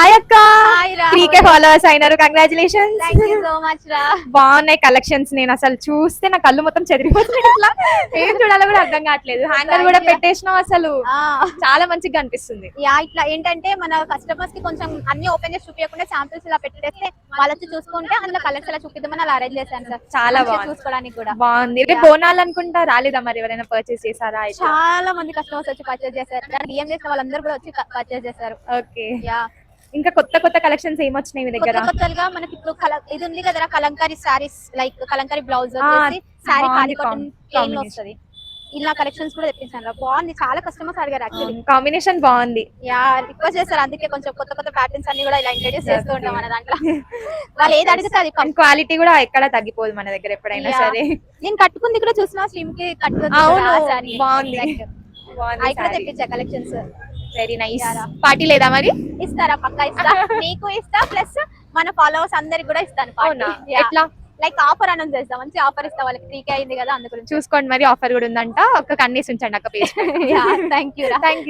Hi అక్క. Hi రా. 3K followers అయినారు, congratulations. Thank you so much రా. బాగున్నాయి కలెక్షన్స్. నేను అసలు చూస్తే నా కళ్ళు మొత్తం చెదిరిపోతున్నాయి. ఇట్లా ఏం చూడాలో కూడా అర్థం కావట్లేదు. హ్యాంగర్ కూడా పెట్టేసినావు, అసలు చాలా మంచిగా అనిపిస్తుంది. యా ఇట్లా ఏంటంటే మన కస్టమర్స్ కి కొంచెం అన్ని ఓపెన్ చేసి చూపించకుండా శాంపిల్స్ ఇలా పెట్టేస్తే వాళ్ళు వచ్చి చూసుకుంటే అందులో కలర్స్ ఇలా చూపిద్దామని అలా అరేంజ్ చేశాను సార్. చాలా మంచిగా బాగుంది, చూసుకోవడానికి కూడా బాగుంది. రేపు బోనాలు అనుకుంటా, రాలేదా మరి? ఎవరైనా పర్చేస్ చేశారా? చాలా మంది కస్టమర్స్ వచ్చి పర్చేస్ చేశారు. డిఎం చేసిన వాళ్ళందరూ కూడా వచ్చి పర్చేస్ చేశారు. ఓకే. యా ఇంకా కొత్త కొత్త కలెక్షన్స్ ఏమొచ్చినాయి మీ దగ్గర? కొత్తగా మనకి ఇప్పుడు ఇది ఉంది కదా కలంకారీ సారీస్, లైక్ కలంకారీ బ్లౌజ్ వచ్చేసి సారీ కాలి కాటన్ ప్లెయిన్ లో వస్తది. ఇలా కలెక్షన్స్ కూడా తెప్పించాను. బాగుంది, చాలా కస్టమర్స్ అడిగారు యాక్చువల్లీ. కాంబినేషన్ బాగుంది. యా రిక్వెస్ట్ చేస్తారు, అందుకే కొంచెం కొత్త కొత్త ప్యాటర్న్స్ అన్ని కూడా ఇలా ఇంట్రడ్యూస్ చేస్తూ ఉంటాం మన దాంట్లో. వాళ్ళు ఏది అడిగితే అది క్వాలిటీ కూడా ఎక్కడ తగ్గిపోదు మన దగ్గర ఎప్పుడైనా సరే. నేను కట్టుకుంది కూడా చూసిన స్ట్రీమ్ కి బాగుంది, అవి కూడా తెప్పించా కలెక్షన్స్. Very nice. పార్టీ లేదా మరి? ఇస్తారా? పక్కా ఇస్తా. నీకు ఇస్తా, ప్లస్ మన ఫాలోవర్స్ అందరికి కూడా ఇస్తాను. ఎట్లా? లైక్ ఆఫర్ అనౌన్స్ చేస్తా, మంచి ఆఫర్ ఇస్తా వాళ్ళకి. 3K అయింది కదా, అందుకు చూసుకోండి మరి. ఆఫర్ కూడా ఉందంట. ఒక కన్నేసి ఉంచండి అక్క పేజ్. Thank you.